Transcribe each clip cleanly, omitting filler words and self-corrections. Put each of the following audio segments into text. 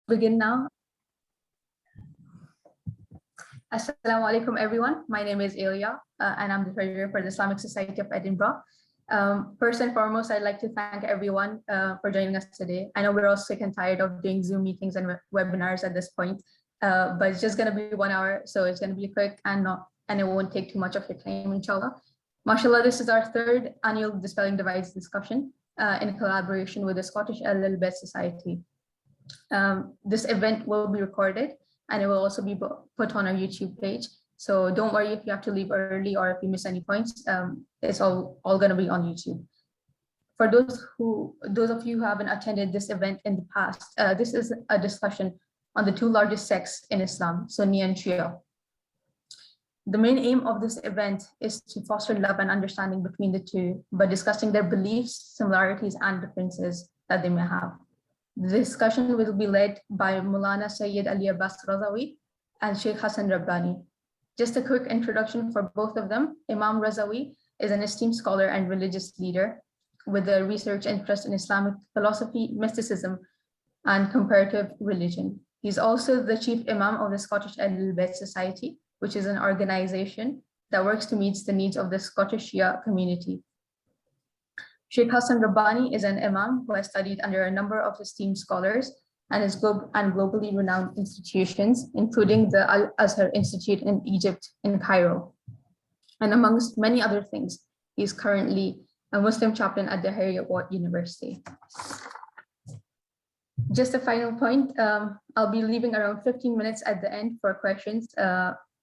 Begin now. Assalamu alaikum, everyone. My name is Ilya, and I'm the treasurer for the Islamic Society of Edinburgh. First and foremost, I'd like to thank everyone for joining us today. I know we're all sick and tired of doing Zoom meetings and webinars at this point, but it's just going to be 1 hour, so it's going to be quick and it won't take too much of your time, inshallah. Mashallah, this is our third annual Dispelling Divides discussion in collaboration with the Scottish Ahlul Bayt Society. This event will be recorded and it will also be put on our YouTube page. So don't worry if you have to leave early or if you miss any points. It's all going to be on YouTube. For those of you who haven't attended this event in the past, this is a discussion on the two largest sects in Islam, Sunni and Shia. The main aim of this event is to foster love and understanding between the two by discussing their beliefs, similarities, and differences that they may have. The discussion will be led by Maulana Sayyid Ali Abbas Razawi and Sheikh Hassan Rabbani. Just a quick introduction for both of them. Imam Razawi is an esteemed scholar and religious leader with a research interest in Islamic philosophy, mysticism, and comparative religion. He's also the Chief Imam of the Scottish Ahlul Bayt Society, which is an organization that works to meet the needs of the Scottish Shia community. Sheikh Hassan Rabbani is an imam who has studied under a number of esteemed scholars and globally renowned institutions, including the Al-Azhar Institute in Egypt in Cairo. And amongst many other things, he's currently a Muslim chaplain at the Harriet-Watt University. Just a final point, I'll be leaving around 15 minutes at the end for questions.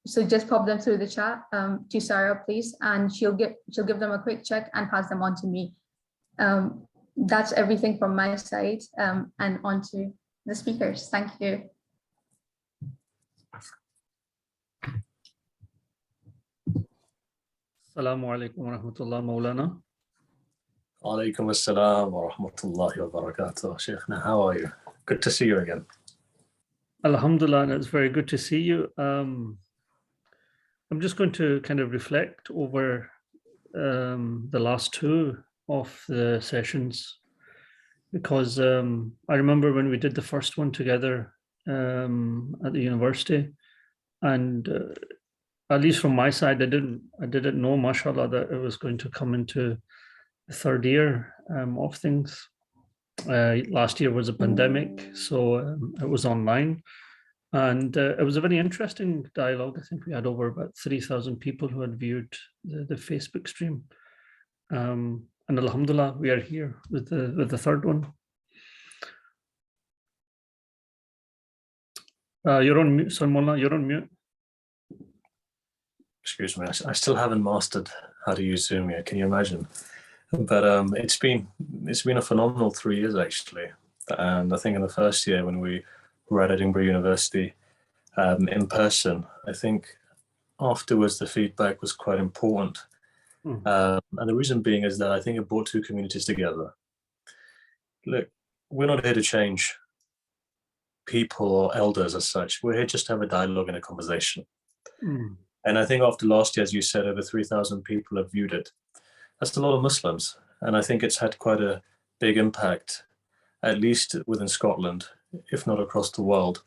So just pop them through the chat to Sarah, please, and she'll give them a quick check and pass them on to me. That's everything from my side, and on to the speakers. Thank you. Assalamu alaikum wa rahmatullah, Maulana. Alaikum assalam wa rahmatullahi wa barakatuh. Sheikhna, how are you? Good to see you again. Alhamdulillah, and it's very good to see you. I'm just going to kind of reflect over the last two of the sessions, because I remember when we did the first one together at the university, and at least from my side, I didn't know, mashallah, that it was going to come into the third year of things. Last year was a pandemic, so it was online. And it was a very interesting dialogue. I think we had over about 3,000 people who had viewed the Facebook stream. And alhamdulillah, we are here with the third one. You're on mute, Salmola, you're on mute. Excuse me, I still haven't mastered how to use Zoom yet, can you imagine? But it's been a phenomenal 3 years actually. And I think in the first year when we were at Edinburgh University in person, I think afterwards the feedback was quite important. And the reason being is that I think it brought two communities together. Look, we're not here to change people or elders as such. We're here just to have a dialogue and a conversation. And I think after last year, as you said, over 3,000 people have viewed it. That's a lot of Muslims. And I think it's had quite a big impact, at least within Scotland, if not across the world,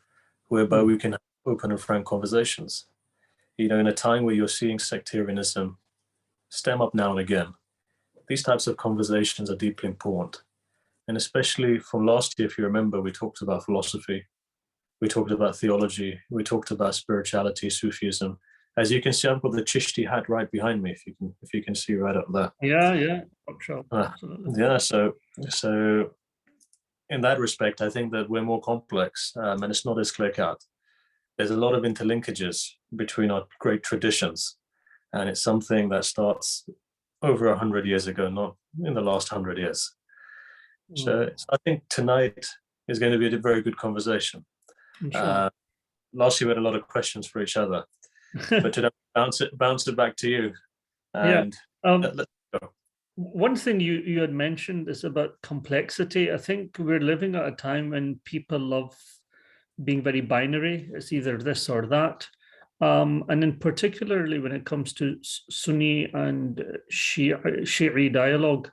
whereby we can have open and frank conversations. You know, in a time where you're seeing sectarianism stem up now and again, these types of conversations are deeply important. And especially from last year, if you remember, we talked about philosophy, we talked about theology, we talked about spirituality, Sufism. As you can see, I've got the Chishti hat right behind me, if you can see right up there. Yeah. Sure. Yeah, so in that respect, I think that we're more complex and it's not as clear cut. There's a lot of interlinkages between our great traditions. And it's something that starts over 100 years ago, not in the last 100 years. So I think tonight is going to be a very good conversation. Sure. Last year we had a lot of questions for each other, but today bounce it back to you. And let's go. One thing you had mentioned is about complexity. I think we're living at a time when people love being very binary. It's either this or that. And in particularly when it comes to Sunni and Shi'i dialogue,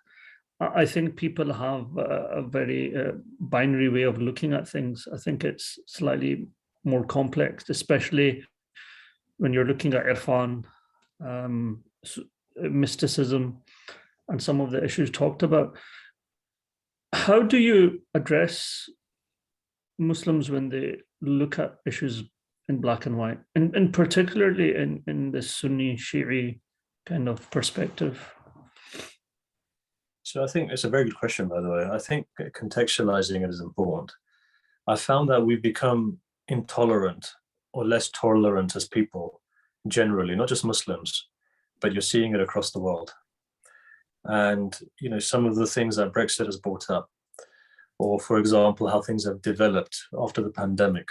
I think people have a very binary way of looking at things. I think it's slightly more complex, especially when you're looking at irfan, mysticism, and some of the issues talked about. How do you address Muslims when they look at issues in black and white, and particularly in the Sunni Shi'i kind of perspective? So I think it's a very good question, by the way. I think contextualizing it is important. I found that we've become intolerant or less tolerant as people generally, not just Muslims, but you're seeing it across the world. And, you know, some of the things that Brexit has brought up, or for example, how things have developed after the pandemic,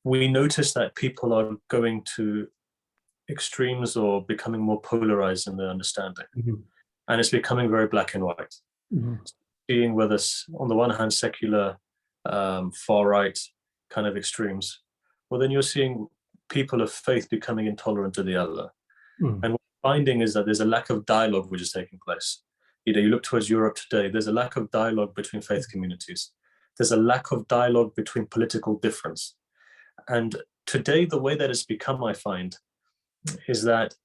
we notice that people are going to extremes or becoming more polarized in their understanding. Mm-hmm. And it's becoming very black and white. Mm-hmm. Seeing whether, on the one hand, secular, far-right kind of extremes, well, then you're seeing people of faith becoming intolerant to the other. Mm. And what we're finding is that there's a lack of dialogue which is taking place. You know, you look towards Europe today, there's a lack of dialogue between faith communities. There's a lack of dialogue between political difference. And today, the way that it's become, I find, is that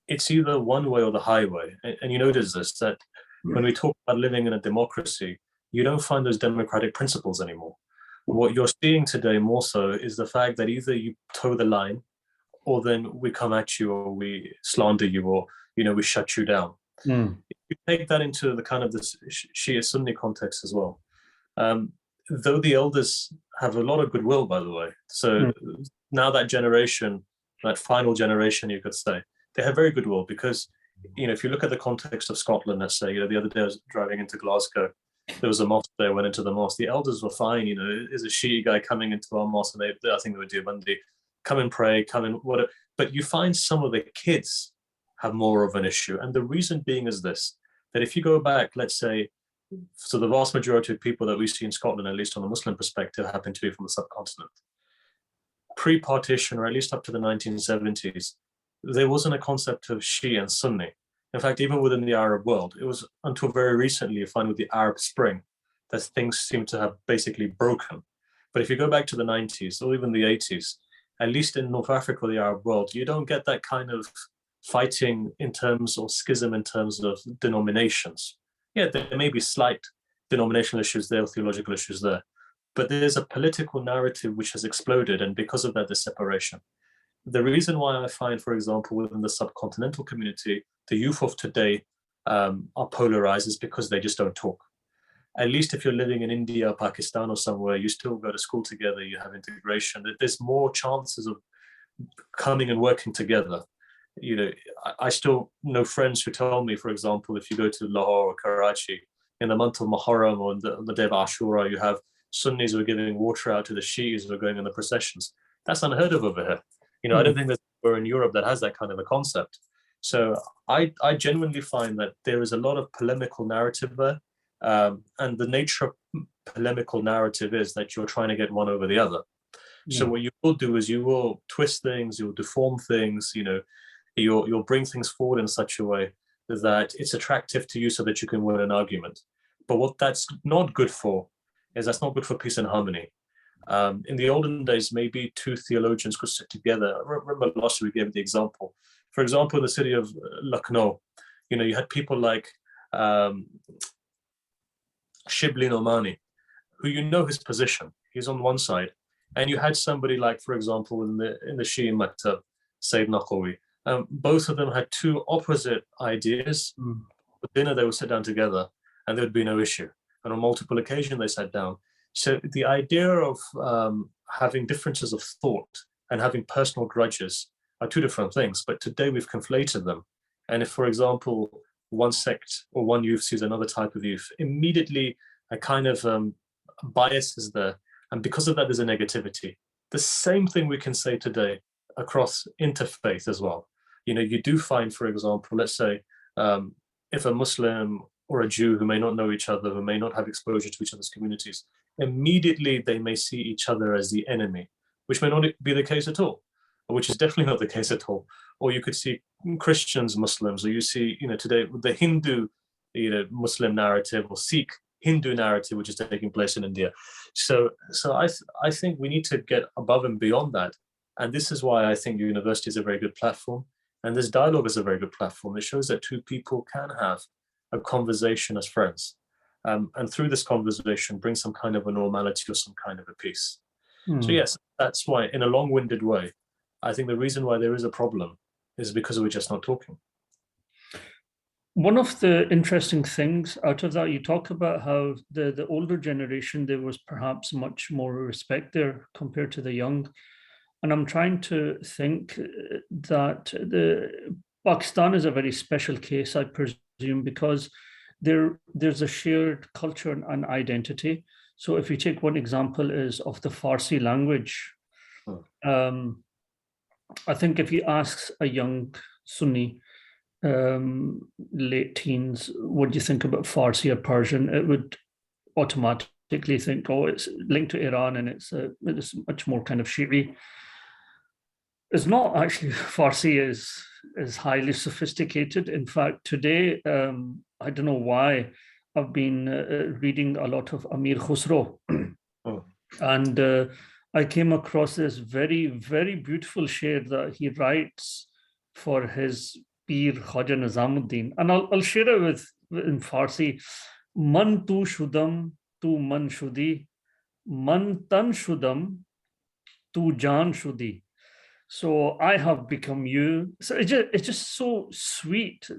it's either one way or the highway. And you notice this, that when we talk about living in a democracy, you don't find those democratic principles anymore. What you're seeing today more so is the fact that either you toe the line, or then we come at you, or we slander you, or, you know, we shut you down. Mm. You take that into the kind of the Shia Sunni context as well. Though the elders have a lot of goodwill, by the way. So now that generation, that final generation, you could say, they have very goodwill because, you know, if you look at the context of Scotland, let's say, you know, the other day I was driving into Glasgow, there was a mosque there, I went into the mosque, the elders were fine, you know, is a Shi'i guy coming into our mosque, and I think they would do Monday, come and pray, come and whatever. But you find some of the kids have more of an issue. And the reason being is this, that if you go back, let's say, so the vast majority of people that we see in Scotland, at least on a Muslim perspective, happen to be from the subcontinent. Pre-partition, or at least up to the 1970s, there wasn't a concept of Shi'i and Sunni. In fact, even within the Arab world, it was until very recently, you find with the Arab Spring, that things seem to have basically broken. But if you go back to the 90s or even the 80s, at least in North Africa, the Arab world, you don't get that kind of fighting in terms, or schism in terms of denominations. Yeah, there may be slight denominational issues there, theological issues there, but there's a political narrative which has exploded, and because of that, there's separation. The reason why I find, for example, within the subcontinental community, the youth of today are polarized is because they just don't talk. At least if you're living in India, Pakistan, or somewhere, you still go to school together, you have integration. There's more chances of coming and working together. You know, I still know friends who tell me, for example, if you go to Lahore or Karachi, in the month of Muharram or on the day of Ashura, you have Sunnis who are giving water out to the Shi'is who are going in the processions. That's unheard of over here. You know, I don't think there's anywhere in Europe that has that kind of a concept. So I genuinely find that there is a lot of polemical narrative there. And the nature of polemical narrative is that you're trying to get one over the other. Yeah. So what you will do is you will twist things, you'll deform things, you know, you'll bring things forward in such a way that it's attractive to you so that you can win an argument. But what that's not good for is that's not good for peace and harmony. In the olden days, maybe two theologians could sit together. I remember last year we gave the example. For example, in the city of Lucknow, you know, you had people like Shibli Nomani, who you know his position. He's on one side. And you had somebody like, for example, in the Shi'i Maktab, Sayyid Naqawi. Both of them had two opposite ideas. For dinner, they would sit down together and there would be no issue. And on multiple occasions, they sat down. So the idea of having differences of thought and having personal grudges are two different things. But today we've conflated them. And if, for example, one sect or one youth sees another type of youth, immediately a kind of bias is there. And because of that, there's a negativity. The same thing we can say today across interfaith as well. You know, you do find, for example, let's say, if a Muslim or a Jew who may not know each other, who may not have exposure to each other's communities, immediately they may see each other as the enemy, which may not be the case at all, which is definitely not the case at all. Or you could see Christians, Muslims, or you see, you know, today the Hindu Muslim narrative or Sikh Hindu narrative, which is taking place in India. So I think we need to get above and beyond that. And this is why I think university is a very good platform. And this dialogue is a very good platform. It shows that two people can have a conversation as friends. And through this conversation, bring some kind of a normality or some kind of a peace. So yes, that's why, in a long-winded way, I think the reason why there is a problem is because we're just not talking. One of the interesting things out of that, you talk about how the older generation, there was perhaps much more respect there compared to the young. And I'm trying to think that Pakistan is a very special case, I presume, because there's a shared culture and identity. So if you take one example is of the Farsi language, I think if you ask a young Sunni, late teens, what do you think about Farsi or Persian? It would automatically think, oh, it's linked to Iran and it's much more kind of Shi'i. It's not actually. Farsi is highly sophisticated. In fact, today, I don't know why, I've been reading a lot of Amir Khusro, and I came across this very, very beautiful sher that he writes for his Pir Khwaja Nizamuddin, and I'll share it in Farsi. Man tu shudam, tu man shudi, man tan shudam, tu jan shudi. So I have become you. So it's just so sweet.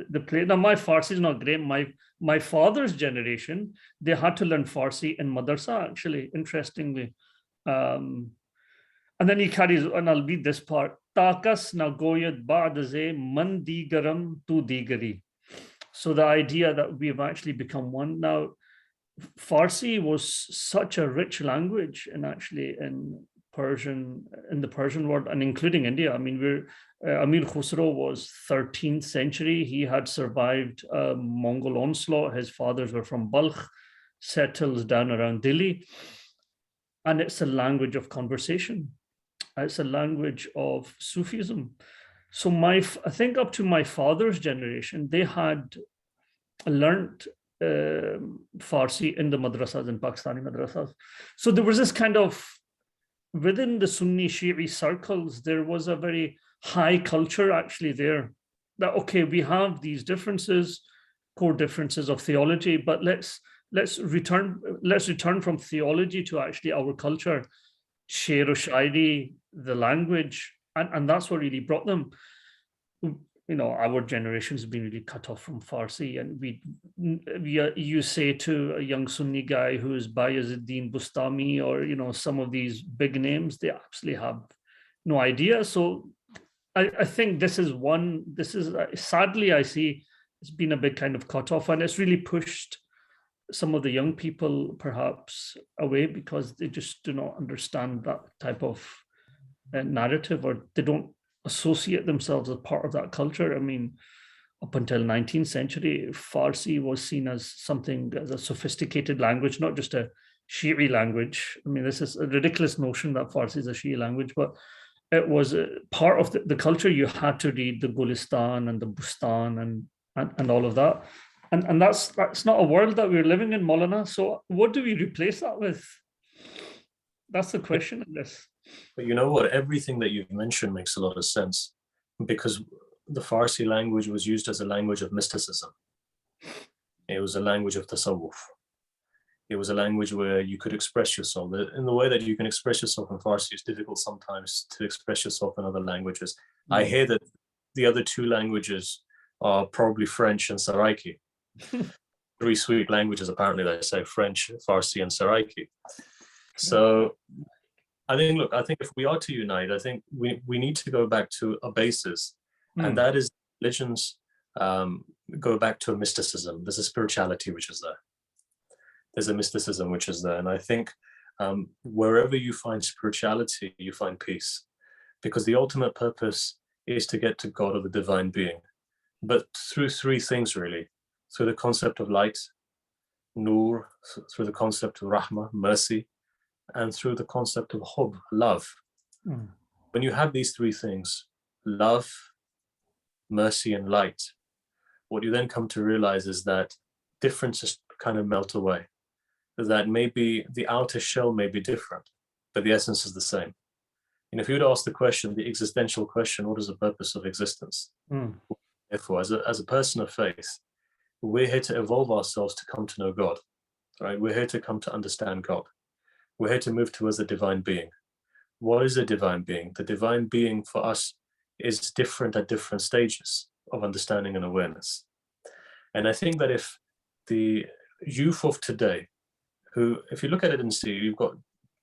The play. Now my Farsi is not great. My father's generation, they had to learn Farsi in madrasa, actually, interestingly. And then he carries, and I'll read this part. Takas na goyad ba'daze man digaram tu digari. So the idea that we have actually become one. Now, Farsi was such a rich language, and actually in the Persian world, and including India. I mean, Amir Khusro was 13th century. He had survived a Mongol onslaught. His fathers were from Balkh, settles down around Delhi. And it's a language of conversation. It's a language of Sufism. So I think up to my father's generation, they had learned Farsi in the madrasas, in Pakistani madrasas. So there was this kind of, within the Sunni Shi'i circles, there was a very high culture actually there. That, okay, we have these differences, core differences of theology, but let's return from theology to actually our culture, Sher o Shairi, the language, and that's what really brought them. Our generation's been really cut off from Farsi, and you say to a young Sunni guy who is Bayezid Bustami or some of these big names, they absolutely have no idea. So I think this is sadly, I see it's been a big kind of cut off, and it's really pushed some of the young people perhaps away because they just do not understand that type of narrative, or they don't associate themselves as part of that culture. I mean, up until 19th century, Farsi was seen as a sophisticated language, not just a Shi'i language. I mean, this is a ridiculous notion that Farsi is a Shi'i language, but it was a part of the culture. You had to read the Gulistan and the Bustan and all of that. And that's not a world that we're living in, Maulana. So what do we replace that with? That's the question, I guess. But you know what? Everything that you've mentioned makes a lot of sense, because the Farsi language was used as a language of mysticism. It was a language of tasawwuf. It was a language where you could express yourself. In the way that you can express yourself in Farsi, it's difficult sometimes to express yourself in other languages. I hear that the other two languages are probably French and Saraiki. 3 sweet languages, apparently, they say: French, Farsi, and Saraiki. So I think if we are to unite, I think we need to go back to a basis, and that is religions go back to a mysticism. There's a spirituality which is there. There's a mysticism which is there. And I think wherever you find spirituality, you find peace, because the ultimate purpose is to get to God or the divine being, but through 3 things really: through the concept of light, nur, through the concept of rahmah, mercy, and through the concept of hub, love. When you have these 3 things, love, mercy, and light, what you then come to realize is that differences kind of melt away. That maybe the outer shell may be different, but the essence is the same. And if you would ask the question, the existential question, what is the purpose of existence? Therefore, as a person of faith, we're here to evolve ourselves to come to know God, right? We're here to come to understand God. We're here to move towards a divine being. What is a divine being? The divine being for us is different at different stages of understanding and awareness. And I think that if the youth of today, who, if you look at it and see, you've got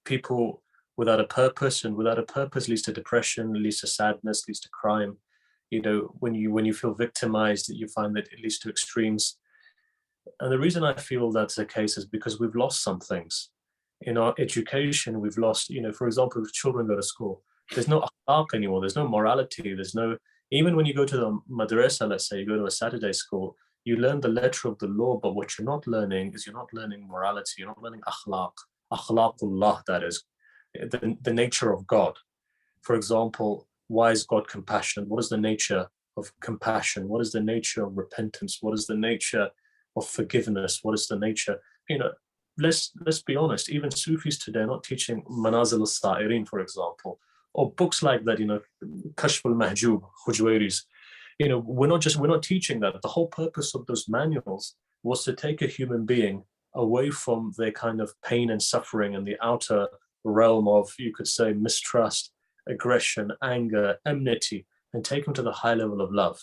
people without a purpose, and without a purpose leads to depression, leads to sadness, leads to crime. You know, when you feel victimized, you find that it leads to extremes. And the reason I feel that's the case is because we've lost some things. In our education, we've lost, you know, for example, if children go to school, there's no akhlaq anymore, there's no morality, there's no, even when you go to the madrasa, let's say, you go to a Saturday school, you learn the letter of the law, but what you're not learning is you're not learning morality, you're not learning akhlaq, akhlaqullah, that is, the nature of God. For example, why is God compassionate? What is the nature of compassion? What is the nature of repentance? What is the nature of forgiveness? What is the nature, you know, let's be honest, even Sufis today are not teaching Manazil al-Sa'irin, for example, or books like that, you know, Kashf al-Mahjub, Hujwairis. You know, we're not teaching that. The whole purpose of those manuals was to take a human being away from their kind of pain and suffering and the outer realm of, you could say, mistrust, aggression, anger, enmity, and take them to the high level of love.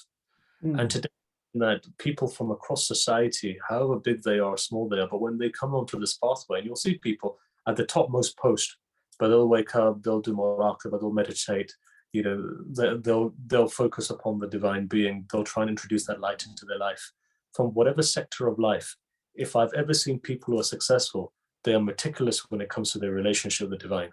And today, that people from across society, however big they are, small they are, but when they come onto this pathway, and you'll see people at the topmost post, but they'll wake up, they'll do muraqabah, they'll meditate, you know, they'll focus upon the divine being, they'll try and introduce that light into their life. From whatever sector of life, if I've ever seen people who are successful, they are meticulous when it comes to their relationship with the divine.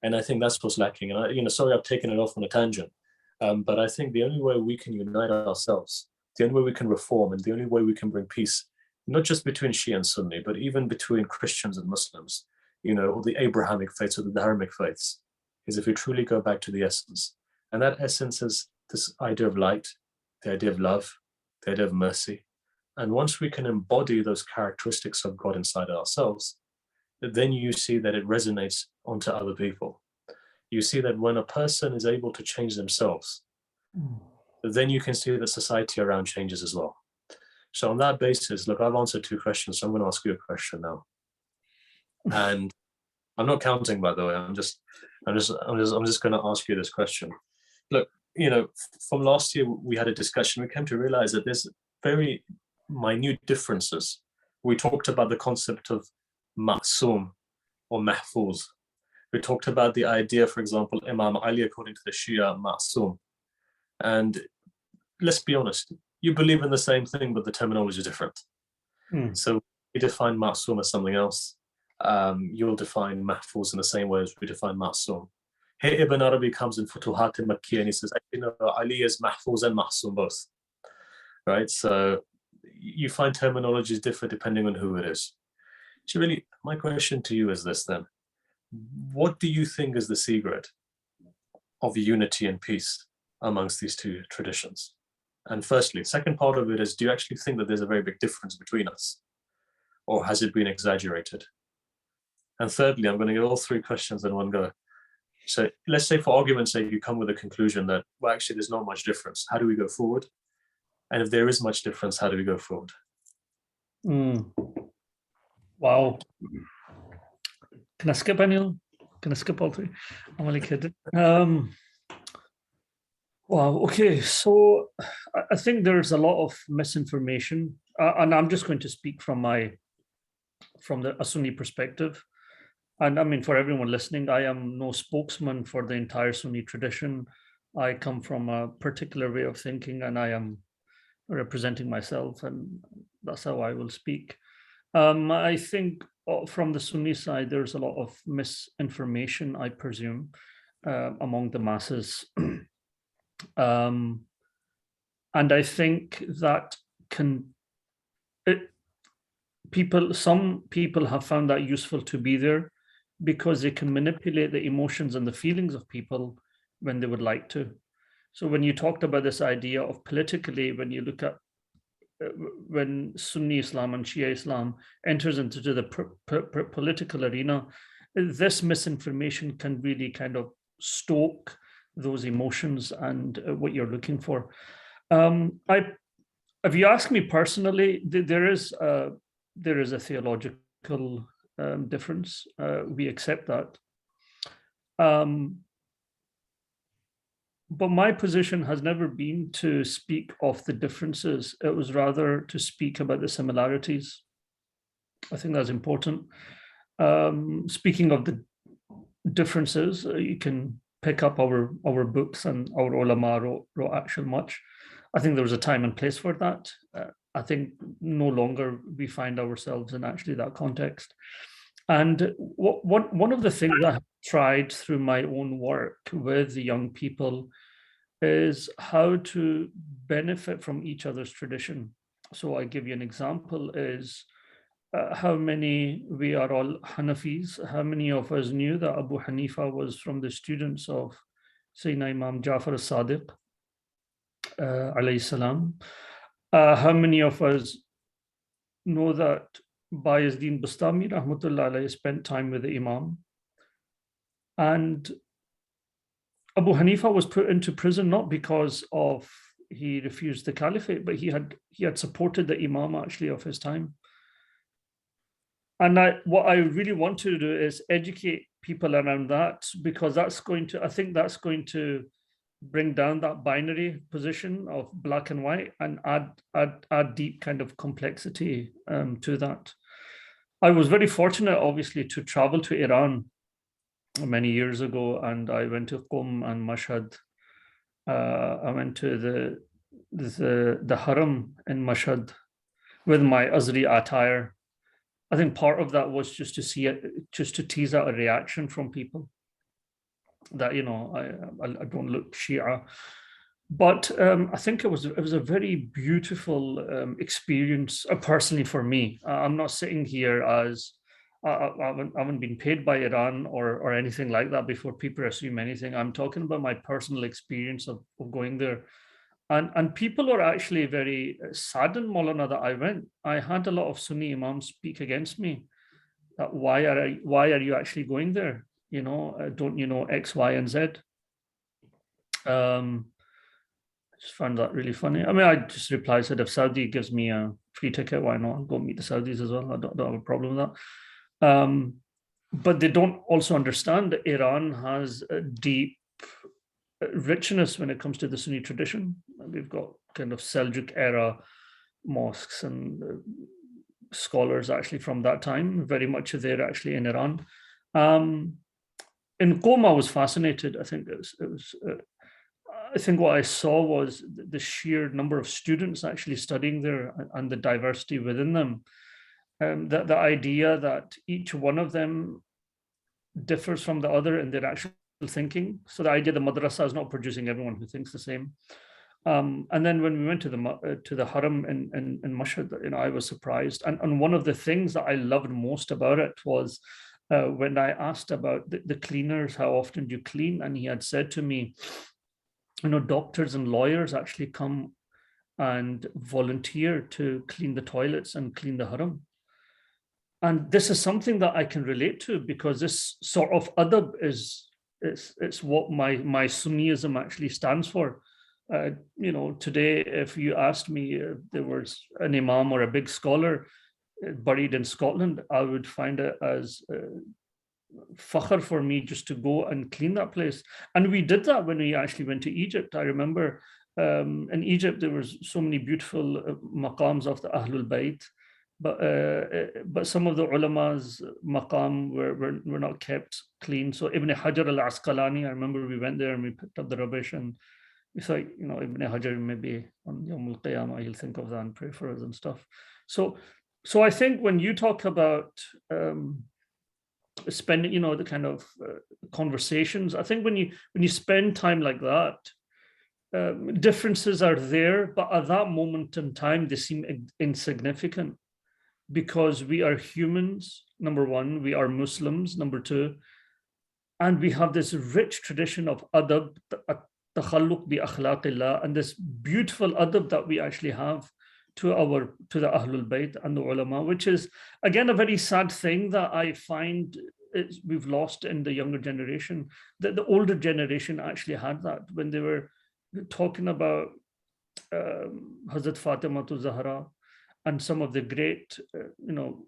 And I think that's what's lacking. And you know, sorry, I've taken it off on a tangent, but I think the only way we can unite ourselves, the only way we can reform, and the only way we can bring peace, not just between Shia and Sunni, but even between Christians and Muslims, you know, or the Abrahamic faiths or the Dharmic faiths, is if we truly go back to the essence. And that essence is this idea of light, the idea of love, the idea of mercy. And once we can embody those characteristics of God inside ourselves, then you see that it resonates onto other people. You see that when a person is able to change themselves, then you can see that society around changes as well. So on that basis, look, I've answered 2 questions, so I'm going to ask you a question now. And I'm not counting, by the way. I'm just going to ask you this question. Look, you know, from last year we had a discussion. We came to realize that there's very minute differences. We talked about the concept of ma'soom or mahfuz. We talked about the idea, for example, Imam Ali, according to the Shia, ma'soom. And let's be honest, you believe in the same thing, but the terminology is different. So we define ma'soom as something else. You'll define mahfuz in the same way as we define ma'soom. Here Ibn Arabi comes in Futuhat al-Makkiyah and he says, you know, Ali is mahfuz and ma'soom both. Right? So you find terminologies differ depending on who it is. So really, my question to you is this then. What do you think is the secret of unity and peace amongst these 2 traditions? And firstly, second part of it is, do you actually think that there's a very big difference between us? Or has it been exaggerated? And thirdly, I'm going to get all 3 questions in one go. So let's say, for argument's sake, you come with a conclusion that, well, actually, there's not much difference. How do we go forward? And if there is much difference, how do we go forward? Wow. Can I skip anyone? Can I skip all 3? I'm only kidding. Wow. Okay. So I think there's a lot of misinformation, and I'm just going to speak from a Sunni perspective. And I mean, for everyone listening, I am no spokesman for the entire Sunni tradition. I come from a particular way of thinking, and I am representing myself, and that's how I will speak. I think from the Sunni side, there's a lot of misinformation, I presume, among the masses. And I think that some people have found that useful to be there because they can manipulate the emotions and the feelings of people when they would like to. So when you talked about this idea of politically, when you look at when Sunni Islam and Shia Islam enters into the political arena, this misinformation can really kind of stoke those emotions and what you're looking for. If you ask me personally, there is a theological difference. We accept that. But my position has never been to speak of the differences. It was rather to speak about the similarities. I think that's important. Speaking of the differences, you can pick up our books, and our ulama wrote actually much. I think there was a time and place for that. I think no longer we find ourselves in actually that context. And one of the things I have tried through my own work with the young people is how to benefit from each other's tradition. So I give you an example is how many, we are all Hanafis, how many of us knew that Abu Hanifa was from the students of Sayyidina Imam Jafar as-Sadiq, alayhi salam? How many of us know that Bayezid Bustami rahmatullah alayhi spent time with the Imam? And Abu Hanifa was put into prison not because of he refused the caliphate, but he had supported the Imam actually of his time. And what I really want to do is educate people around that, because that's going to, I think that's going to bring down that binary position of black and white and add deep kind of complexity to that. I was very fortunate, obviously, to travel to Iran many years ago, and I went to Qum and Mashhad. I went to the Haram in Mashhad with my Azri attire. I think part of that was just to see it, just to tease out a reaction from people that, you know, I don't look Shia. But I think it was a very beautiful experience personally for me. I'm not sitting here as I haven't been paid by Iran or anything like that before people assume anything. I'm talking about my personal experience of going there. And people are actually very saddened, Maulana, that I went. I had a lot of Sunni Imams speak against me. That why are you actually going there? You know, don't you know X, Y, and Z? I just found that really funny. I mean, I just replied, said, if Saudi gives me a free ticket, why not? I'll go meet the Saudis as well. I don't have a problem with that. But they don't also understand that Iran has a deep richness when it comes to the Sunni tradition. We've got kind of Seljuk era mosques and scholars actually from that time, very much there actually in Iran. In Qom, I was fascinated. I think I think what I saw was the sheer number of students actually studying there and the diversity within them. The idea that each one of them differs from the other in their actual thinking. So the idea the madrasa is not producing everyone who thinks the same. And then when we went to the Haram in Mashhad, you know, I was surprised. And one of the things that I loved most about it was when I asked about the cleaners, how often do you clean? And he had said to me, you know, doctors and lawyers actually come and volunteer to clean the toilets and clean the Haram. And this is something that I can relate to, because this sort of adab it's what my Sunniism actually stands for. You know, today, if you asked me if there was an imam or a big scholar buried in Scotland, I would find it as fakhr for me just to go and clean that place. And we did that when we actually went to Egypt. I remember in Egypt, there was so many beautiful maqams of the Ahlul Bayt, but some of the ulama's maqam were not kept clean. So Ibn Hajar al-Asqalani, I remember we went there and we picked up the rubbish, and we thought, you know, Ibn Hajar, maybe on Yawm al-Qiyamah, he'll think of that and pray for us and stuff. So I think when you talk about spending, you know, the kind of conversations, I think when you spend time like that, differences are there, but at that moment in time, they seem insignificant, because we are humans, number one, we are Muslims, number two, and we have this rich tradition of adab, takhalluq bi akhlaqillah, and this beautiful adab that we actually have to the Ahlul Bayt and the ulama, which is again a very sad thing that I find we've lost in the younger generation. That the older generation actually had that when they were talking about Hazrat Fatima to Zahra and some of the great,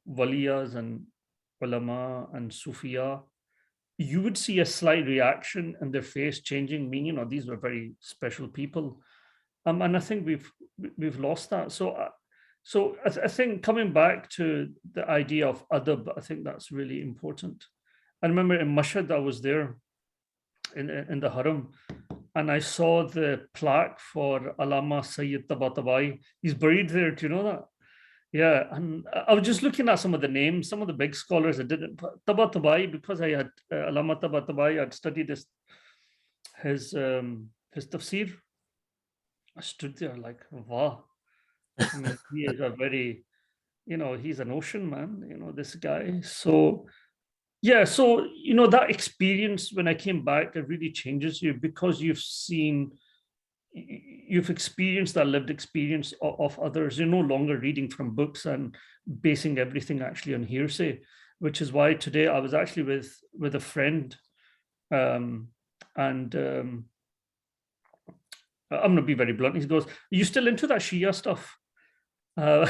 waliyas and ulama and Sufiya. You would see a slight reaction in their face changing, meaning, these were very special people. And I think we've lost that. So I think coming back to the idea of adab, I think that's really important. I remember in Mashhad, I was there in the Haram, and I saw the plaque for Allama Sayyid Tabatabai. He's buried there. Do you know that? Yeah, and I was just looking at some of the names, some of the big scholars that didn't. Tabatabai, because I had Allama Tabatabai, I'd studied his tafsir. I stood there like, wow. I mean, he is a very, he's an ocean man, this guy. So, yeah, so, that experience when I came back, it really changes you because you've experienced that lived experience of others. You're no longer reading from books and basing everything actually on hearsay, which is why today I was actually with a friend and I'm going to be very blunt. He goes, "Are you still into that Shia stuff?" I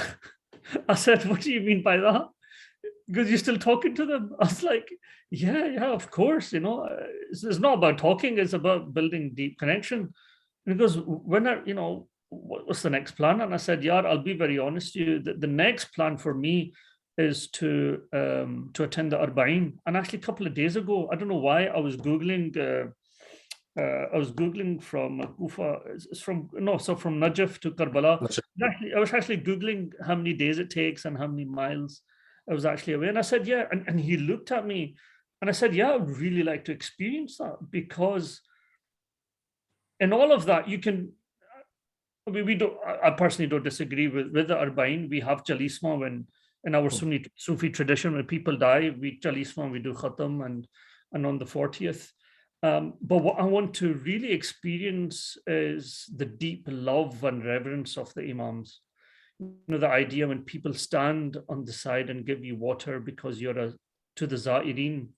said, "What do you mean by that?" Because you're still talking to them. I was like, yeah, of course. It's not about talking. It's about building deep connection. And he goes, what's the next plan? And I said, yeah, I'll be very honest with you. The next plan for me is to attend the Arba'in. And actually, a couple of days ago, I don't know why, I was Googling from Kufa. It's from Najaf to Karbala. I was actually Googling how many days it takes and how many miles I was actually away. And I said, yeah. And he looked at me and I said, yeah, I would really like to experience that because in all of that, you can, I personally don't disagree with the Arba'in. We have Jalisma when in our Sunni Sufi tradition, when people die, we Jalisma, we do Khatam and on the 40th. But what I want to really experience is the deep love and reverence of the Imams. The idea when people stand on the side and give you water because you're to the Za'irin,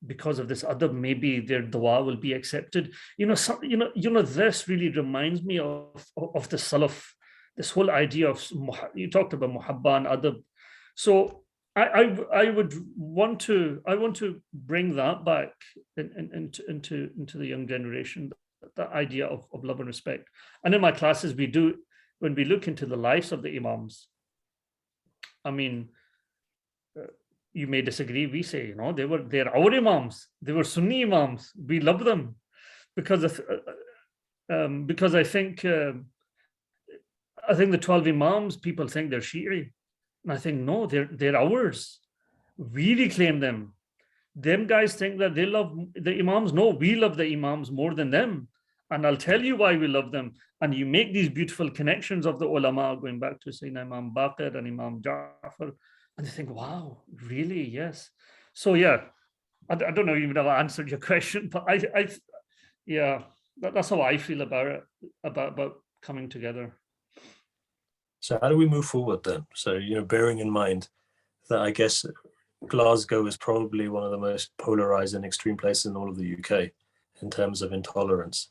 because of this adab, maybe their dua will be accepted. This really reminds me of the Salaf, this whole idea of, you talked about muhabba and adab. So I want to bring that back into the young generation, that idea of love and respect. And in my classes, when we look into the lives of the Imams, I mean, you may disagree. We say, they're our Imams. They were Sunni Imams. We love them because I think the 12 Imams, people think they're Shi'i. And I think, no, they're ours. We reclaim them. Them guys think that they love the Imams. No, we love the Imams more than them. And I'll tell you why we love them. And you make these beautiful connections of the ulama, going back to Sayyidina Imam Baqir and Imam Ja'far. And they think, wow, really? Yes. So, yeah, I don't know even if I answered your question, but that's how I feel about it, about coming together. So how do we move forward then? So, bearing in mind that I guess Glasgow is probably one of the most polarized and extreme places in all of the UK in terms of intolerance.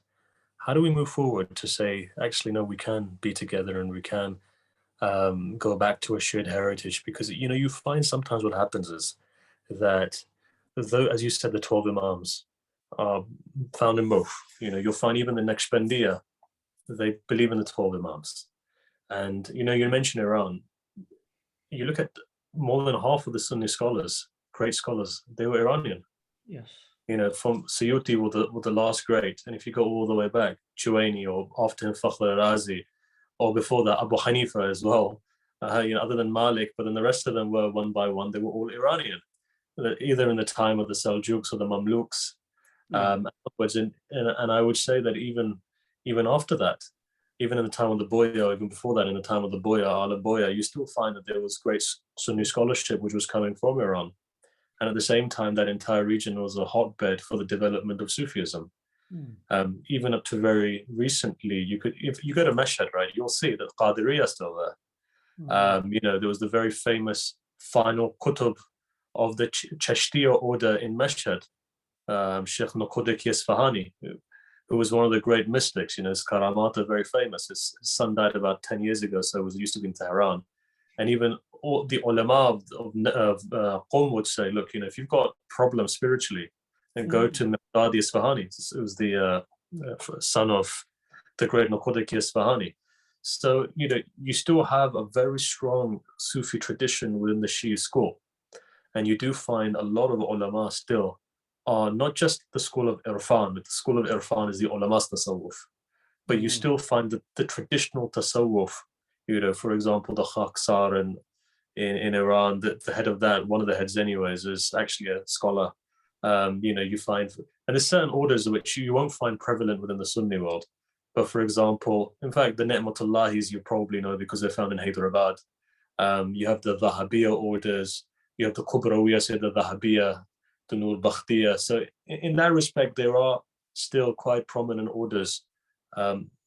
How do we move forward to say, actually, no, we can be together and we can go back to a shared heritage? Because, you find sometimes what happens is that, though, as you said, the 12 Imams are found in both. You'll find even the Naqshbandiya, they believe in the 12 Imams. And, you mentioned Iran. You look at more than half of the Sunni scholars, great scholars, they were Iranian. Yes. From Suyuti were the last great. And if you go all the way back, Juwayni, or after him Fakhr al-Razi, or before that, Abu Hanifa as well, other than Malik, but then the rest of them were one by one, they were all Iranian, either in the time of the Seljuks or the Mamluks. And I would say that even after that, even in the time of the Boya, even before that, in the time of the Boya, Ala Boya, you still find that there was great Sunni scholarship which was coming from Iran. And at the same time, that entire region was a hotbed for the development of Sufism. Even up to very recently, if you go to Mashhad, right, you'll see that Qadiriyya is still there. There was the very famous final qutb of the Chashtiya order in Mashhad, Sheikh Nuqudaki Isfahani, who was one of the great mystics. His karamat are very famous. His son died about 10 years ago, so he used to be in Tehran. And even all the ulama of Qom would say, look, if you've got problems spiritually, then go to Miqdadi Isfahani. It was the son of the great Nuqudaki Isfahani. So, you still have a very strong Sufi tradition within the Shi'i school. And you do find a lot of ulama still are not just the school of Irfan, but the school of Irfan is the ulama's tasawwuf. But you still find the traditional tasawwuf, for example, the Khaksar in Iran, the head of that, one of the heads anyways, is actually a scholar. You find, and there's certain orders which you won't find prevalent within the Sunni world. But for example, in fact, the Ni'matullahis you probably know because they're found in Hyderabad. You have the Wahhabiyya orders, you have the Kubrawiyya, say the Wahhabiyya, the Nur Bakhtiyya. So in that respect, there are still quite prominent orders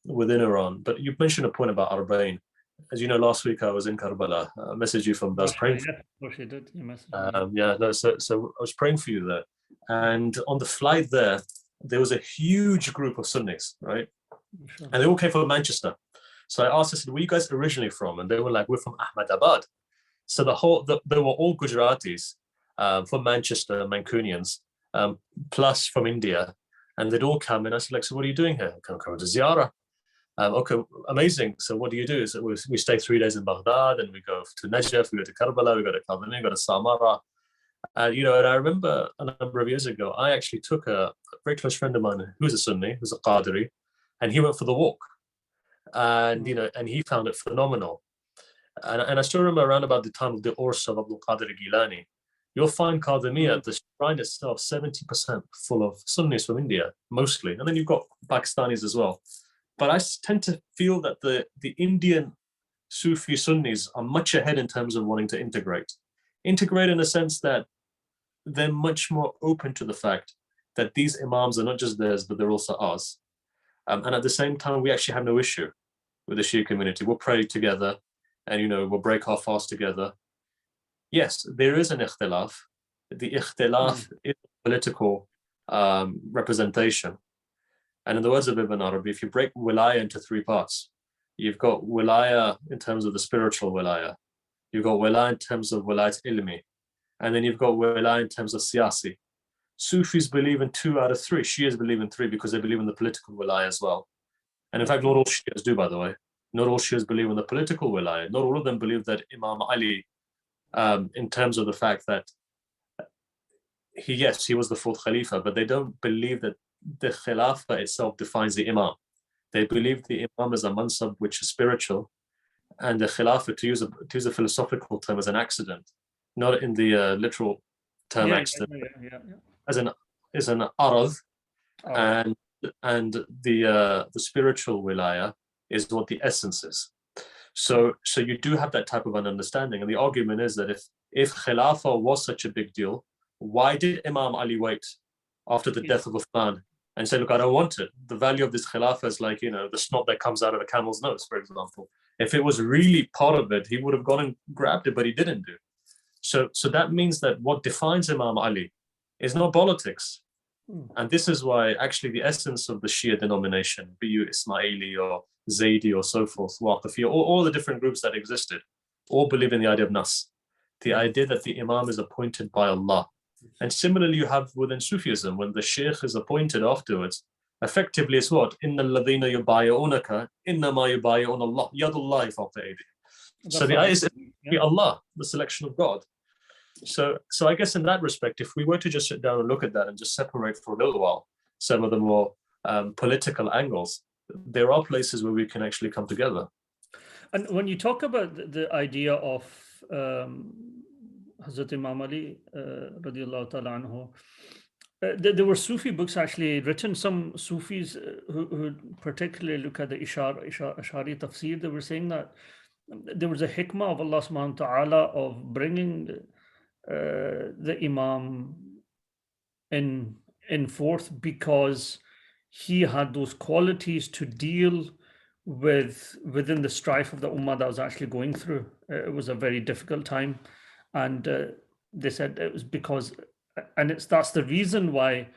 within Iran. But you mentioned a point about Arba'in. As you know, last week I was in Karbala. I messaged you from those praying. Yeah, of course you did. You messaged so I was praying for you there. And on the flight there was a huge group of Sunnis, right? Sure. And they all came from Manchester. So I asked, I said, where are you guys originally from? And they were like, we're from Ahmedabad. So they were all Gujaratis from Manchester, Mancunians, plus from India. And they'd all come and I said, so what are you doing here? Come to Ziyarah. Okay, amazing. So what do you do? So we stay 3 days in Baghdad and we go to Najaf, we go to Karbala, we go to Kardami, we go to Samarra. And I remember a number of years ago, I actually took a very close friend of mine who was a Sunni, who's a Qadiri, and he went for the walk. And, and he found it phenomenal. And I still remember around about the time of the Urs of Abdul Qadir Gilani, you'll find Qadimiyya, the shrine itself, 70% full of Sunnis from India, mostly. And then you've got Pakistanis as well. But I tend to feel that the Indian Sufi Sunnis are much ahead in terms of wanting to integrate. Integrate in the sense that they're much more open to the fact that these imams are not just theirs, but they're also ours. And at the same time, we actually have no issue with the Shia community. We'll pray together and, we'll break our fast together. Yes, there is an ikhtilaf. The ikhtilaf is political representation. And in the words of Ibn Arabi, if you break wilaya into 3 parts, you've got wilaya in terms of the spiritual wilaya, you've got wilaya in terms of wilayat ilmi, and then you've got wilaya in terms of siyasi. Sufis believe in 2 out of 3. Shias believe in 3 because they believe in the political wilaya as well. And in fact, not all Shias do, by the way. Not all Shias believe in the political wilaya. Not all of them believe that Imam Ali, in terms of the fact that he was the 4th Khalifa, but they don't believe that the Khilafah itself defines the Imam. They believe the Imam is a mansab which is spiritual, and the Khilafah, to use a philosophical term, is an accident, not in the literal term accident, as an arad, and the spiritual wilaya is what the essence is. So you do have that type of an understanding, and the argument is that if Khilafah was such a big deal, why did Imam Ali wait after the death of Uthman and say, look, I don't want it? The value of this Khilafah is like, the snot that comes out of a camel's nose, for example. If it was really part of it, he would have gone and grabbed it, but he didn't do. So that means that what defines Imam Ali is not politics. And this is why actually the essence of the Shia denomination, be you Ismaili or Zaydi or so forth, Waqifi, all the different groups that existed, all believe in the idea of Nas, the idea that the Imam is appointed by Allah. And similarly, you have within Sufism, when the Sheikh is appointed afterwards, effectively it's what? Inna alladhina yubayyi'unaka innama yubayyi'una Allah, yadullahi fawqa aydihim. So the ayah is Allah, the selection of God. So I guess in that respect, if we were to just sit down and look at that and just separate for a little while some of the more political angles, there are places where we can actually come together. And when you talk about the idea of Hazrat Imam Ali radiallahu ta'ala anhu, there were Sufi books actually written, some Sufis who particularly look at the Ash'ari tafsir. They were saying that there was a hikmah of Allah subhanahu wa ta'ala of bringing the Imam in forth because he had those qualities to deal within the strife of the Ummah that was actually going through. It was a very difficult time. And they said it was because, and that's the reason why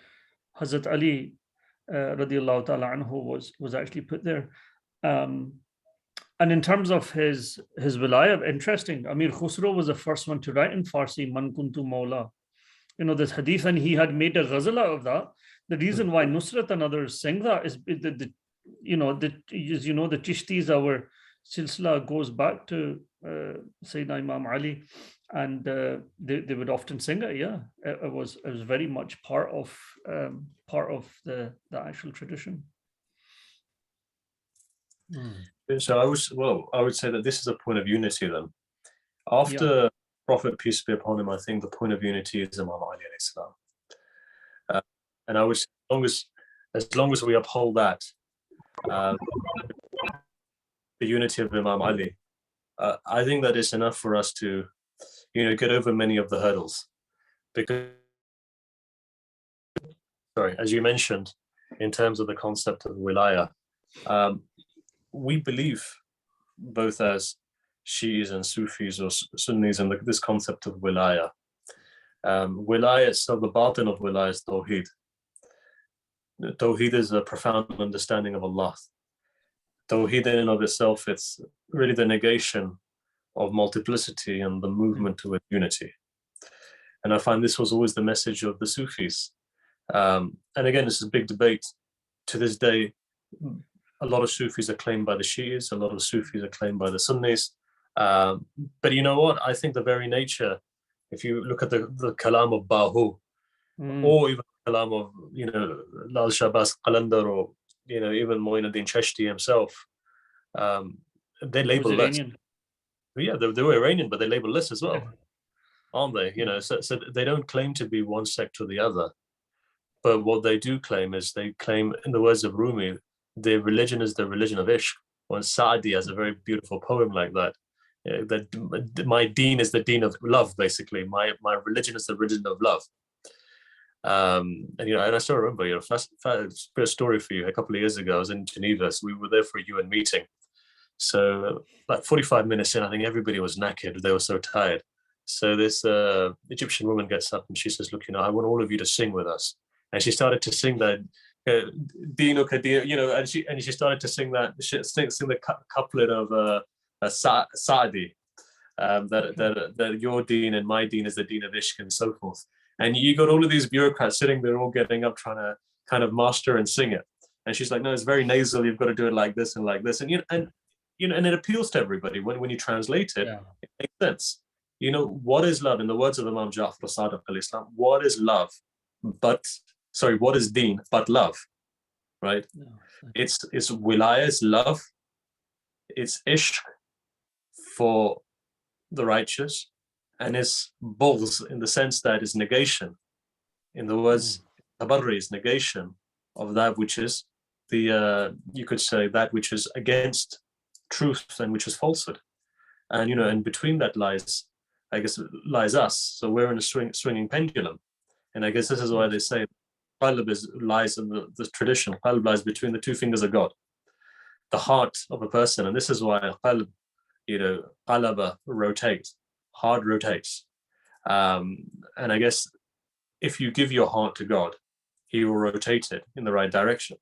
Hazrat Ali radiallahu ta'ala anhu was actually put there. And in terms of his wilayah, interesting, Amir Khusro was the first one to write in Farsi, Man kuntu Maula. This hadith, and he had made a ghazal out of that. The reason why Nusrat and others sing that is the Chishtis, our silsila goes back to Sayyidina Imam Ali, and they would often sing it. Yeah, it was very much part of the actual tradition. So I would say that this is a point of unity then. After Prophet, peace be upon him, I think the point of unity is Imam Ali alayhi salam. And I would say as long as we uphold that, the unity of Imam Ali, I think that is enough for us to, get over many of the hurdles. Because, as you mentioned, in terms of the concept of wilayah, we believe both as Shi'is and Sufis or Sunnis and this concept of wilayah. Wilayah itself, the batin of wilayah is Tawheed. Tawheed is a profound understanding of Allah. Tawheed in and of itself, it's really the negation of multiplicity and the movement towards unity. And I find this was always the message of the Sufis. And again, this is a big debate. To this day, a lot of Sufis are claimed by the Shi'is, a lot of Sufis are claimed by the Sunnis. But you know what? I think the very nature, if you look at the kalam of Bahu, or even the kalam of, Lal Shabazz Qalandar, or, even Moinuddin Chashti himself, they label less. Yeah, they were Iranian, but they label less as well, aren't they? So they don't claim to be one sect or the other. But what they do claim is, they claim, in the words of Rumi, their religion is the religion of Ishq. When Saadi has a very beautiful poem like that, that my deen is the deen of love, basically. My religion is the religion of love. And I still remember, a story for you. A couple of years ago, I was in Geneva, so we were there for a UN meeting. So like 45 minutes in, I think everybody was knackered. They were so tired. So this Egyptian woman gets up and she says, look, I want all of you to sing with us. And she started to sing that, and she started to sing that, sing the couplet of Saadi, that your deen and my deen is the deen of Ishq, and so forth. And you got all of these bureaucrats sitting there, all getting up, trying to kind of master and sing it. And she's like, no, it's very nasal. You've got to do it like this and like this. And and it appeals to everybody when you translate it. It makes sense. What is love? In the words of Imam Ja'far Sadiq al-Islam, what is love? What is deen but love? Right? No, it's wilayah, it's love. It's ishq for the righteous, and it's bughz in the sense that it's negation. In the words, tabarri is negation of that which is you could say that which is against truth and which is falsehood. And and between that lies us. So we're in a swinging pendulum. And I guess this is why they say qalb lies in the tradition. Qalb lies between the two fingers of God, the heart of a person. And this is why qalb, qalaba rotates, heart rotates. And I guess if you give your heart to God, He will rotate it in the right direction.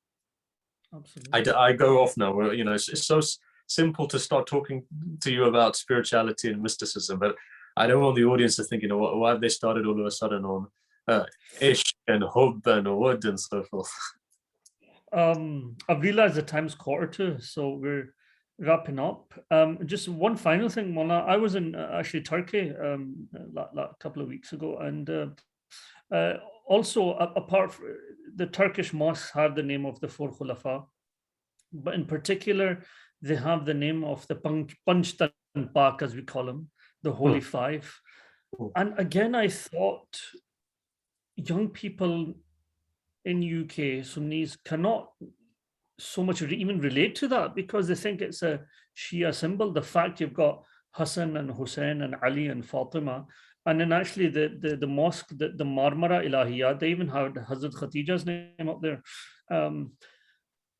Absolutely. I go off now. It's so simple to start talking to you about spirituality and mysticism, but I don't want the audience to think, why have they started all of a sudden on ishq and hub and wood and so forth. I've realized the time's 1:45, so we're wrapping up. Just one final thing, Maulana. I was in actually Turkey a couple of weeks ago, and also apart from the Turkish mosques have the name of the 4 Khulafa, but in particular they have the name of the Panchtan Pak, as we call them, the Holy Five. And again, I thought young people in UK, Sunnis, cannot so much even relate to that, because they think it's a Shia symbol. The fact you've got Hassan and Hussein and Ali and Fatima, and then actually the mosque, the Marmara Ilahiyat, they even had Hazrat Khadija's name up there.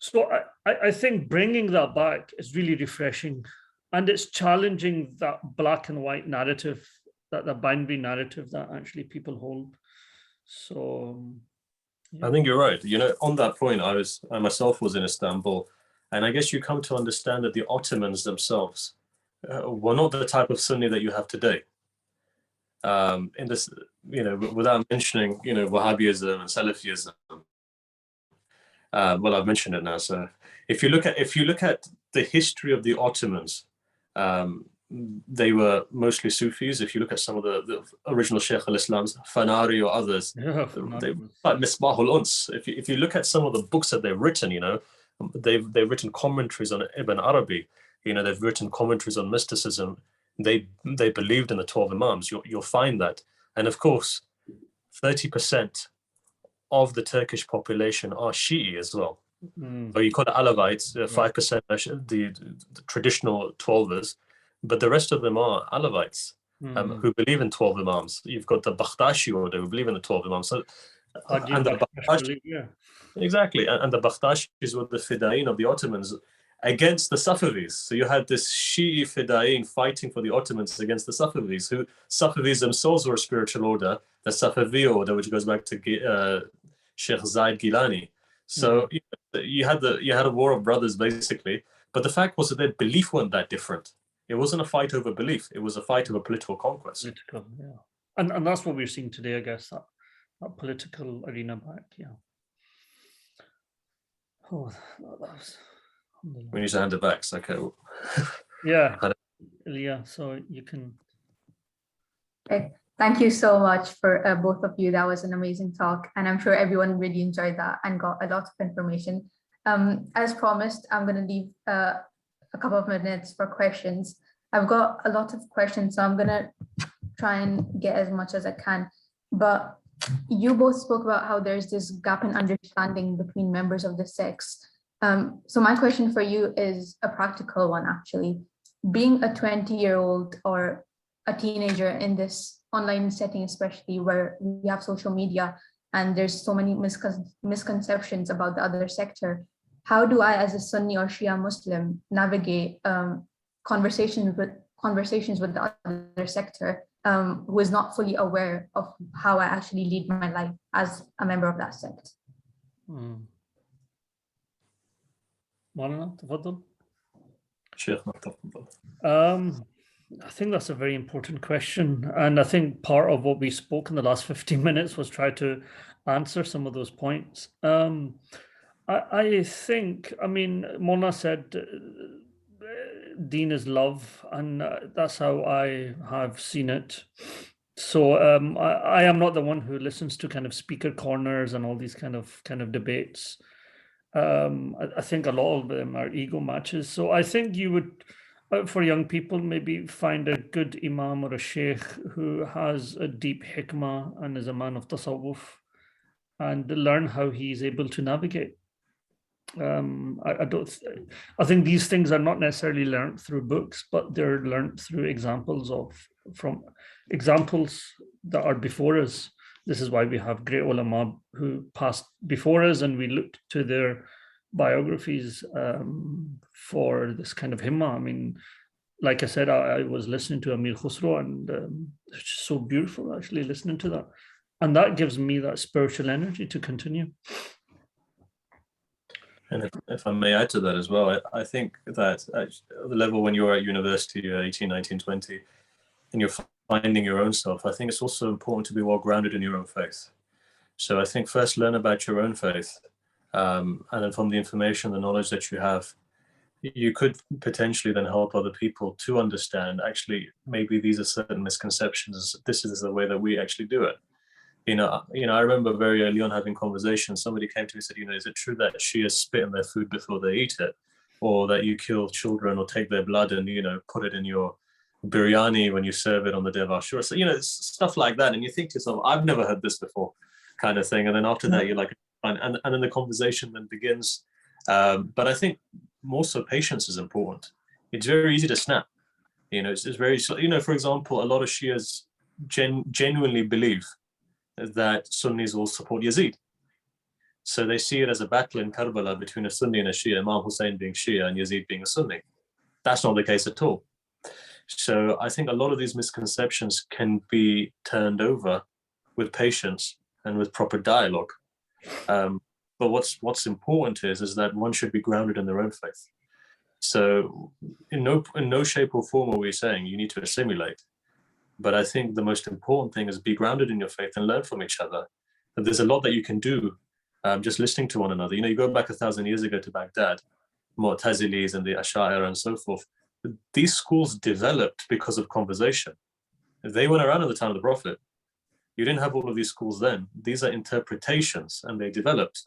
So I think bringing that back is really refreshing, and it's challenging that black and white narrative, that the binary narrative that actually people hold. So I think you're right. On that point, I myself was in Istanbul, and I guess you come to understand that the Ottomans themselves were not the type of Sunni that you have today. In this, without mentioning, Wahhabism and Salafism. Well, I've mentioned it now. So if you look at the history of the Ottomans, they were mostly Sufis. If you look at some of the original Sheikh al-Islams, Fanari or others, they were like Misbah al-Uns. If you look at some of the books that they've written, they've written commentaries on Ibn Arabi. They've written commentaries on mysticism. They believed in the 12 Imams. You'll find that, and of course, 30% of the Turkish population are Shi'i as well. So you call it Alawites, 5% are the traditional 12ers, but the rest of them are Alawites who believe in 12 Imams. You've got the Bakhtashi order who believe in the 12 Imams. So, and the Bakhtashi, exactly, and the Bakhtashis were the Fida'in of the Ottomans against the Safavis. So you had this Shi'i Fida'in fighting for the Ottomans against the Safavis, who Safavis themselves were a spiritual order, the Safavi order, which goes back to Sheikh Zaid Gilani. So you had a war of brothers basically, but the fact was that their belief weren't that different. It wasn't a fight over belief; it was a fight over political conquest. And that's what we're seeing today, I guess, that political arena back. Oh, that was. We need to hand it back. So okay. Yeah, Ilya, so you can. Okay. Thank you so much for both of you. That was an amazing talk, and I'm sure everyone really enjoyed that and got a lot of information. As promised, I'm going to leave a couple of minutes for questions. I've got a lot of questions, so I'm going to try and get as much as I can. But you both spoke about how there's this gap in understanding between members of the sects. So my question for you is a practical one, actually. Being a 20-year-old or a teenager in this online setting, especially where we have social media and there's so many misconceptions about the other sector, how do I, as a Sunni or Shia Muslim, navigate conversations with the other sector who is not fully aware of how I actually lead my life as a member of that sect? Maulana, تفضل. Sheikh, تفضل. I think that's a very important question. And I think part of what we spoke in the last 15 minutes was try to answer some of those points. I think, Mona said, Deen is love, and that's how I have seen it. So I am not the one who listens to kind of speaker corners and all these kind of debates. I think a lot of them are ego matches. So I think you would, for young people, maybe find a good imam or a sheikh who has a deep hikmah and is a man of tasawwuf, and learn how he's able to navigate. I think these things are not necessarily learned through books, but they're learned through examples that are before us. This is why we have great ulama who passed before us, and we looked to their biographies for this kind of himma. Like I said, I was listening to Amir Khusro, and it's just so beautiful actually listening to that. And that gives me that spiritual energy to continue. And if I may add to that as well, I think that at the level when you're at university, you're 18, 19, 20, and you're finding your own self, I think it's also important to be well grounded in your own faith. So I think first learn about your own faith, and then from the information, the knowledge that you have, you could potentially then help other people to understand, actually, maybe these are certain misconceptions. This is the way that we actually do it. I remember very early on having conversations. Somebody came to me and said, is it true that Shias spit in their food before they eat it? Or that you kill children or take their blood and, put it in your biryani when you serve it on the Day of Ashura? So, it's stuff like that. And you think to yourself, I've never heard this before, kind of thing. And then after that, you're like, and then the conversation then begins. But I think more so patience is important. It's very easy to snap. It's very, for example, a lot of Shias genuinely believe that Sunnis will support Yazid. So they see it as a battle in Karbala between a Sunni and a Shia, Imam Hussein being Shia and Yazid being a Sunni. That's not the case at all. So I think a lot of these misconceptions can be turned over with patience and with proper dialogue. But what's important is that one should be grounded in their own faith. So in no shape or form are we saying you need to assimilate. But I think the most important thing is be grounded in your faith and learn from each other. That there's a lot that you can do just listening to one another. You go back 1,000 years ago to Baghdad, Mu'tazilis and the Ash'ari and so forth. These schools developed because of conversation. They went around at the time of the Prophet. You didn't have all of these schools then. These are interpretations, and they developed.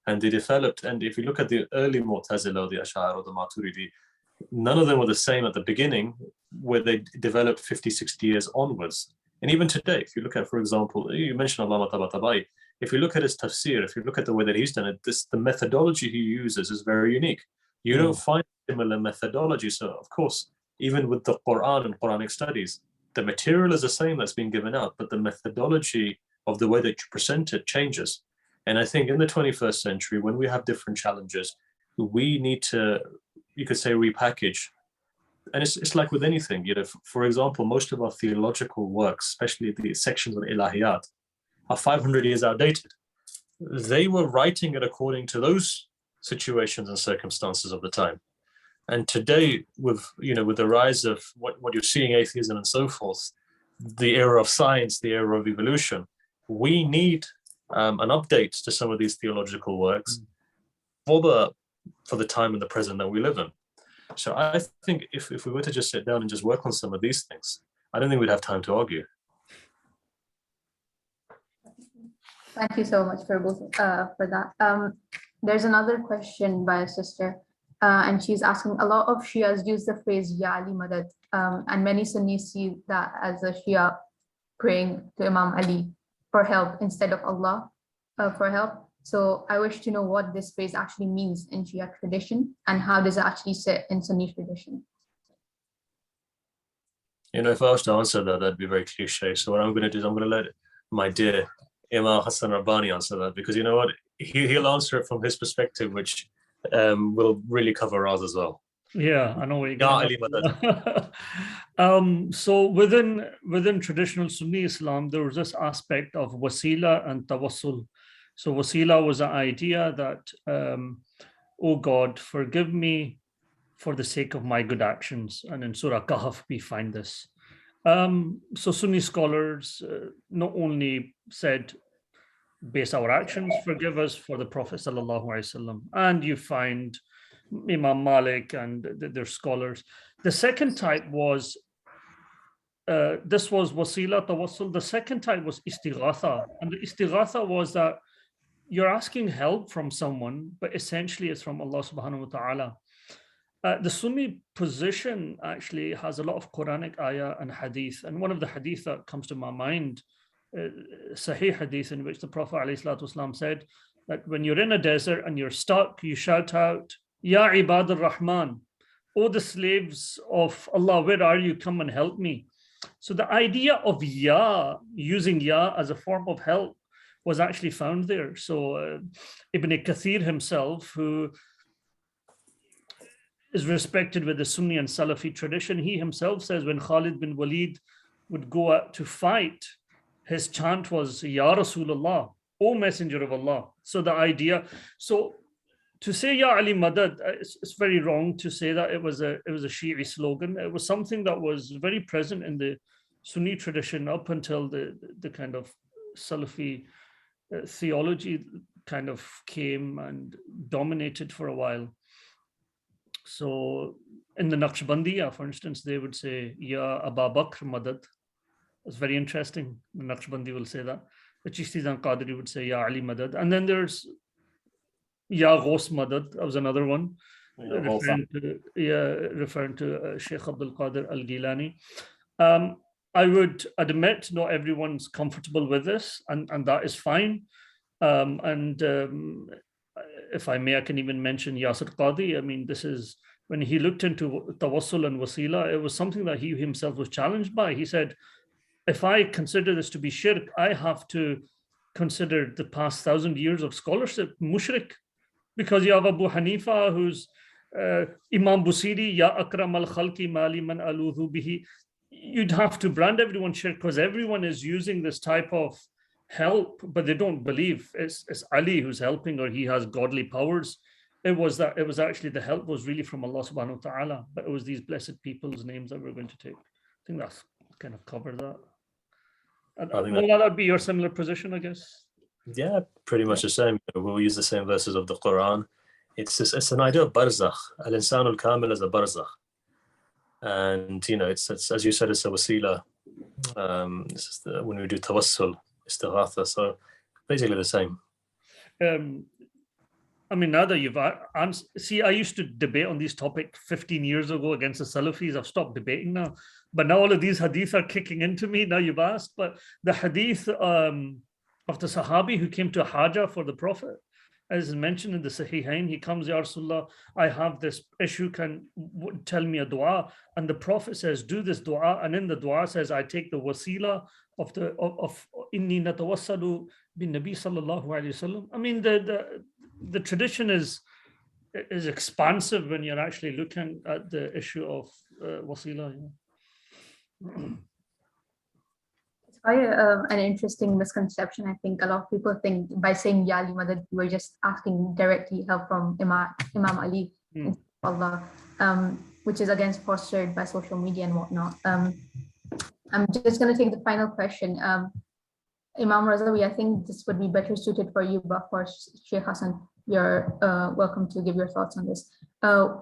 And if you look at the early Mu'tazila, the Ash'ari or the Maturidi, none of them were the same at the beginning, where they developed 50, 60 years onwards. And even today, if you look at, for example, you mentioned Allama Tabatabai, if you look at his tafsir, if you look at the way that he's done it, the methodology he uses is very unique. You don't find similar methodology. So, of course, even with the Quran and Quranic studies, the material is the same that's been given out, but the methodology of the way that you present it changes. And I think in the 21st century, when we have different challenges, we need to, you could say, repackage. And it's like with anything, for example, most of our theological works, especially the sections on ilahiyat, are 500 years outdated. They were writing it according to those situations and circumstances of the time. And today, with the rise of what you're seeing, atheism and so forth, the era of science, the era of evolution, we need an update to some of these theological works for the time and the present that we live in. So I think if we were to just sit down and just work on some of these things, I don't think we'd have time to argue. Thank you so much for that. There's another question by a sister, and she's asking, a lot of Shias use the phrase Ya Ali Madad, and many Sunnis see that as a Shia praying to Imam Ali for help instead of Allah for help. So I wish to know what this phrase actually means in Shia tradition, and how does it actually sit in Sunni tradition? If I was to answer that, that'd be very cliche. So what I'm going to do is I'm going to let my dear Imam Hassan Rabbani answer that, because you know what, he'll answer it from his perspective, which will really cover ours as well. Yeah, I know what you're going. So within traditional Sunni Islam, there was this aspect of wasila and tawassul. So wasila was the idea that, oh God, forgive me for the sake of my good actions. And in Surah Kahf, we find this. So Sunni scholars not only said, base our actions, forgive us for the Prophet sallallahu alaihi wasallam. And you find Imam Malik and their scholars. The second type was, this was wasila, tawassul. The second type was istighatha. And the istighatha was that you're asking help from someone, but essentially it's from Allah subhanahu wa ta'ala. The Sunni position actually has a lot of Quranic ayah and hadith. And one of the hadith that comes to my mind, Sahih hadith, in which the Prophet ﷺ said that when you're in a desert and you're stuck, you shout out, Ya ibad al-Rahman, O the slaves of Allah, where are you? Come and help me. So the idea of Ya, using Ya as a form of help, was actually found there. So Ibn Kathir himself, who is respected with the Sunni and Salafi tradition, he himself says when Khalid bin Walid would go out to fight, his chant was Ya Rasulullah, O Messenger of Allah. So the idea, so to say Ya Ali Madad, it's very wrong to say that it was a Shi'i slogan. It was something that was very present in the Sunni tradition up until the kind of Salafi theology kind of came and dominated for a while. So in the Naqshbandiya, for instance, they would say, Ya Abu Bakr Madad. It's very interesting. The Naqshbandi will say that. The Chishtis and Qadri would say, Ya Ali Madad. And then there's Ya Ghaus Madad. That was another one. Referring to Sheikh Abdul Qadir al-Gilani. I would admit not everyone's comfortable with this, and that is fine. If I may, I can even mention Yasir Qadi. I mean, this is when he looked into tawassul and wasila, it was something that he himself was challenged by. He said, if I consider this to be shirk, I have to considered the past 1,000 years of scholarship mushrik, because you have Abu Hanifa, who's Imam Busiri, Ya Akram al-Khalki Mali Man Aludhu Bihi. You'd have to brand everyone shirk, because everyone is using this type of help, but they don't believe it's Ali who's helping, or he has godly powers. It was actually the help was really from Allah subhanahu wa ta'ala, but it was these blessed people's names that we're going to take. I think that's kind of covered that. Well, that would be your similar position, I guess. Yeah, pretty much the same. We'll use the same verses of the Quran. It's an idea of barzakh. Al-insan al-kamil is a barzakh. And, it's as you said, it's a wasila. This is when we do tawassul, istighatha. So basically the same. I mean, now that you've answered, see, I used to debate on these topics 15 years ago against the Salafis. I've stopped debating now. But now all of these hadith are kicking into me. Now you've asked. But the hadith of the Sahabi who came to Hajjah for the Prophet, as is mentioned in the Sahihain, he comes, Ya Rasulullah, I have this issue, tell me a dua. And the Prophet says, do this dua. And in the dua says, I take the wasila of inni natawassalu bin Nabi sallallahu alayhi wasallam. I mean, the tradition is expansive when you're actually looking at the issue of wasila. It's quite an interesting misconception. I think a lot of people think by saying Ya Ali Madad, we're just asking directly help from Imam Ali, Allah, which is again fostered by social media and whatnot. I'm just going to take the final question. Imam Razawi, I think this would be better suited for you, but for Sheikh Hassan, you're welcome to give your thoughts on this.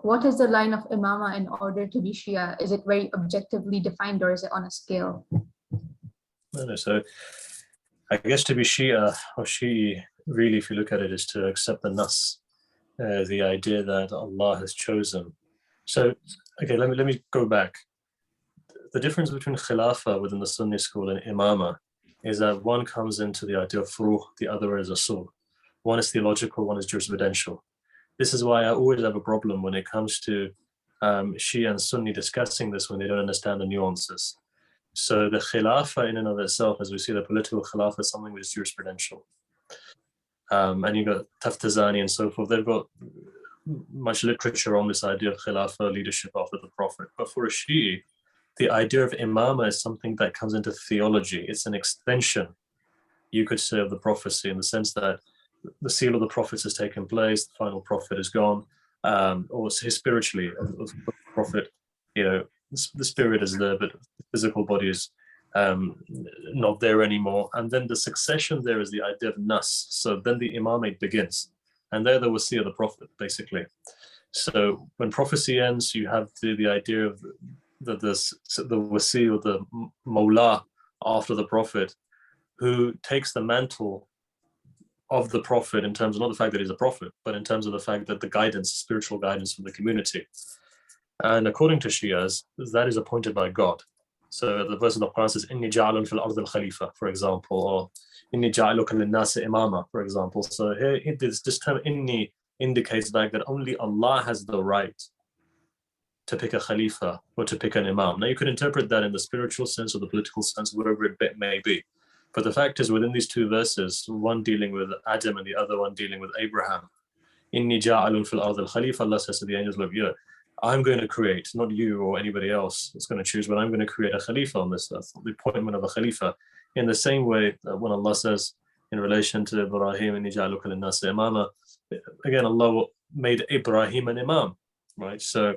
What is the line of imama in order to be Shia? Is it very objectively defined, or is it on a scale? No, so I guess to be Shia or Shi'i, really, if you look at it, is to accept the nas, the idea that Allah has chosen. So, okay, let me go back. The difference between Khilafah within the Sunni school and Imama is that one comes into the idea of furuh, the other is usul. One is theological, one is jurisprudential. This is why I always have a problem when it comes to Shia and Sunni discussing this when they don't understand the nuances. So the Khilafah in and of itself, as we see the political Khilafah, is something which is jurisprudential. And you've got Taftazani and so forth. They've got much literature on this idea of Khilafah, leadership after the Prophet. But for a Shi'i, the idea of imama is something that comes into theology. It's an extension, you could say, of the prophecy, in the sense that the seal of the prophets has taken place, the final prophet is gone, or spiritually, of the prophet, the spirit is there, but the physical body is not there anymore. And then the succession there is the idea of nas. So then the imamate begins. And there will see the prophet, basically. So when prophecy ends, you have the idea of the wasi, or the Maulana after the prophet, who takes the mantle of the prophet in terms of not the fact that he's a prophet, but in terms of the fact that the guidance, spiritual guidance from the community. And according to Shias, that is appointed by God. So the verse of the Quran says, Inni ja'alun fil ard al-khalifa, for example, or Inni ja'aluka lin-nasi imama, for example. So here, this term Inni indicates back that only Allah has the right to pick a khalifa or to pick an imam. Now you could interpret that in the spiritual sense or the political sense, whatever it may be. But the fact is, within these two verses, one dealing with Adam and the other one dealing with Abraham, Inni ja'alun fil ard al-khalifa, Allah says to the angels, look, I'm going to create, not you or anybody else is going to choose, but I'm going to create a khalifa on this earth, the appointment of a khalifa. In the same way that when Allah says in relation to Ibrahim, Inni ja'aluka lin-nasi imama, again, Allah made Ibrahim an imam, right? So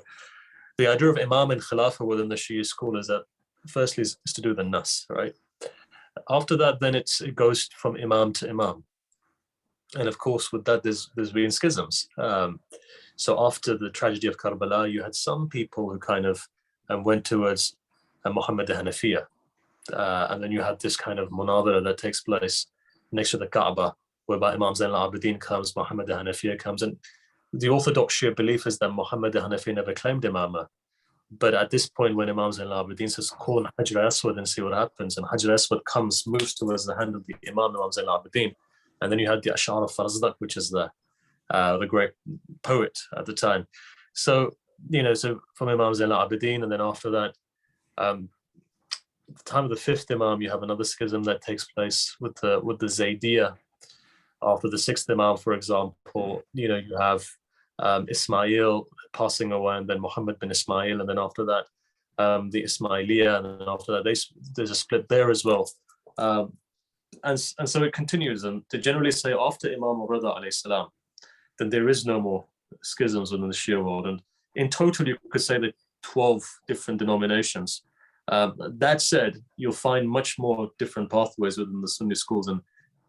the idea of imam and khilafah within the Shia school is that firstly is to do the nas, right? After that, then it goes from imam to imam. And of course, with that, there's been schisms. So after the tragedy of Karbala, you had some people who kind of went towards Muhammad Hanafiya. And then you had this kind of munadara that takes place next to the Kaaba, whereby Imam Zain al-Abidin comes, Muhammad Hanafiya comes. And the orthodox Shia belief is that Muhammad Hanafiya never claimed imamah. But at this point, when Imam Zain al-Abidin says, call on Hajar Aswad and see what happens, and Hajar Aswad moves towards the hand of the Imam Zain al-Abidin. And then you had the Ash'ar of Farzdak, which is the great poet at the time. So, so from Imam Zain al-Abidin, and then after that, the time of the fifth Imam, you have another schism that takes place with the Zaydiyah. After the sixth Imam, for example, you have Ismail passing away, and then Muhammad bin Ismail, and then after that, the Ismailiyah, and then after that, there's a split there as well. And so it continues. And to generally say after Imam al-Rida alayhi salam, then there is no more schisms within the Shia world. And in total, you could say that 12 different denominations. That said, you'll find much more different pathways within the Sunni schools, and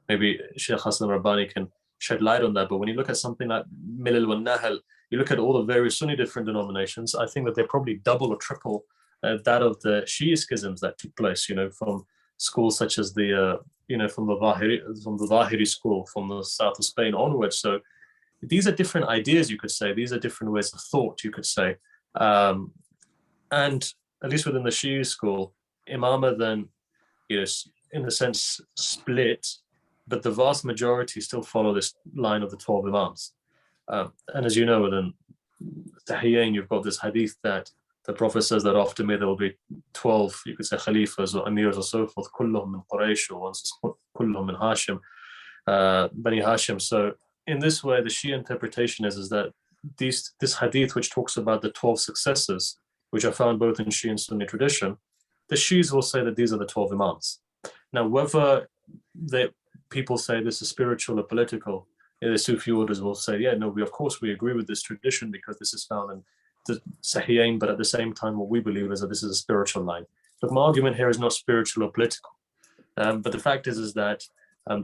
maybe Sheikh Hassan Rabbani can shed light on that. But when you look at something like Milal wa Nahal, you look at all the various Sunni different denominations, I think that they're probably double or triple that of the Shi'i schisms that took place, from schools such as the, from the Zahiri school, from the south of Spain onwards. So these are different ideas, you could say. These are different ways of thought, you could say. And at least within the Shi'i school, Imama then, in a sense, split, but the vast majority still follow this line of the 12 Imams. And as you know, within Tahiyyin, you've got this hadith that the Prophet says that after me there will be 12, you could say, Khalifas or Amirs or so forth, Kulluhum min Quraysh, or once Kulluhum min Hashim, Bani Hashim. So in this way, the Shia interpretation is that this hadith, which talks about the 12 successors, which are found both in Shia and Sunni tradition, the Shias will say that these are the 12 Imams. Now, whether people say this is spiritual or political, the Sufi orders will say, yeah, no, of course we agree with this tradition because this is found in the Sahihain, but at the same time, what we believe is that this is a spiritual line. But my argument here is not spiritual or political. But the fact is that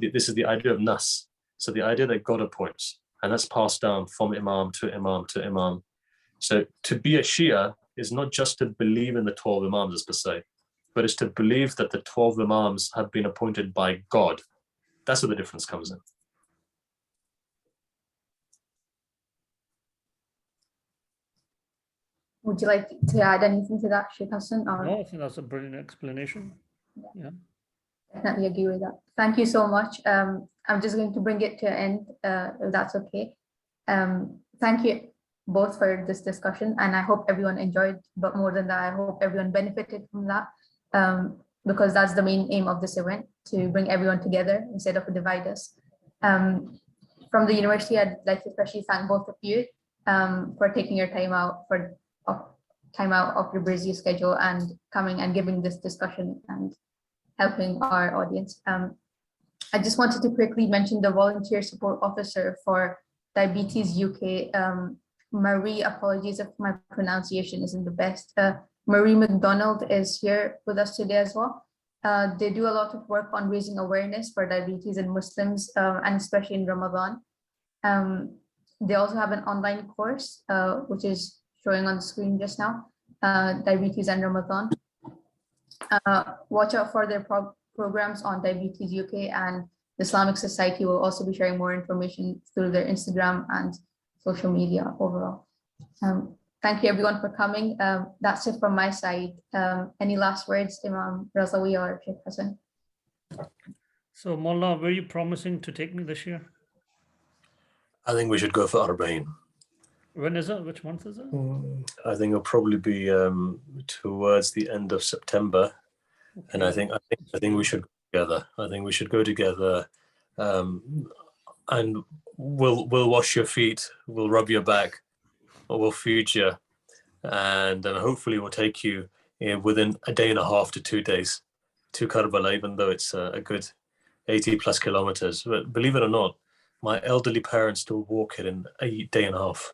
this is the idea of nas. So the idea that God appoints, and that's passed down from Imam to Imam to Imam. So to be a Shia is not just to believe in the 12 Imams as per se, but it's to believe that the 12 Imams have been appointed by God. That's where the difference comes in. Would you like to add anything to that, Sheikh Hassan? Or? No, I think that's a brilliant explanation. Yeah. Definitely agree with that. Thank you so much. I'm just going to bring it to an end, if that's okay. Thank you both for this discussion, and I hope everyone enjoyed, but more than that, I hope everyone benefited from that, because that's the main aim of this event, to bring everyone together instead of divide us. From the university, I'd like to especially thank both of you for taking your time out of your busy schedule and coming and giving this discussion and helping our audience. I just wanted to quickly mention the volunteer support officer for Diabetes UK, Marie, apologies if my pronunciation isn't the best. Marie McDonald is here with us today as well. They do a lot of work on raising awareness for diabetes in Muslims, and especially in Ramadan. They also have an online course, which is showing on the screen just now, Diabetes and Ramadan. Watch out for their programs on Diabetes UK, and the Islamic Society will also be sharing more information through their Instagram and social media overall. Thank you everyone for coming. That's it from my side. Any last words, Imam Razawi or Sheikh Hassan? So Maulana, were you promising to take me this year? I think we should go for Arba'in. When is it? Which month is it? I think it'll probably be towards the end of September. Okay. And I think we should go together. I think we should go together, and we'll wash your feet, we'll rub your back, or we'll feed you, and hopefully we'll take you within a day and a half to 2 days to Karbala, even though it's a good 80 plus kilometers. But believe it or not, my elderly parents still walk it in a day and a half.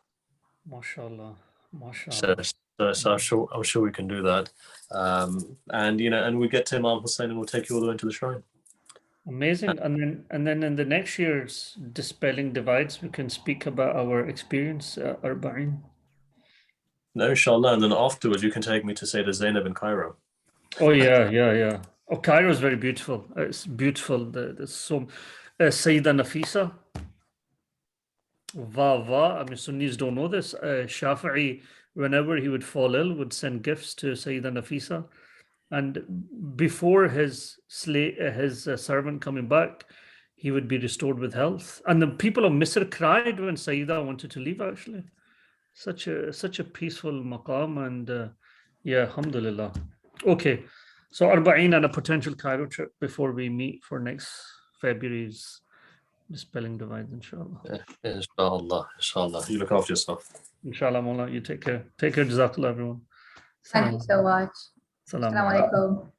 MashaAllah, MashaAllah. So I'm sure we can do that, and we get to Imam Hussein and we'll take you all the way to the shrine. Amazing. And then in the next year's Dispelling Divides, we can speak about our experience at Arba'in. No, inshallah. And then afterwards, you can take me to Sayyidah Zainab in Cairo. Oh yeah. Oh, Cairo is very beautiful. It's beautiful. There's so Sayyidah Nafisa. I mean, Sunnis don't know this. Shafi'i, whenever he would fall ill, would send gifts to Sayyidah Nafisa. And before his servant coming back, he would be restored with health. And the people of Misr cried when Sayyidah wanted to leave, actually. Such a peaceful maqam, and yeah, alhamdulillah. Okay, So Arba'in and a potential Cairo trip before we meet for next February's Dispelling Divides, inshallah. Inshallah. You look after yourself. Inshallah, Maulana, you take care. Take care, Jazakallah, everyone. Thank you so much. Salam. Assalamu alaikum.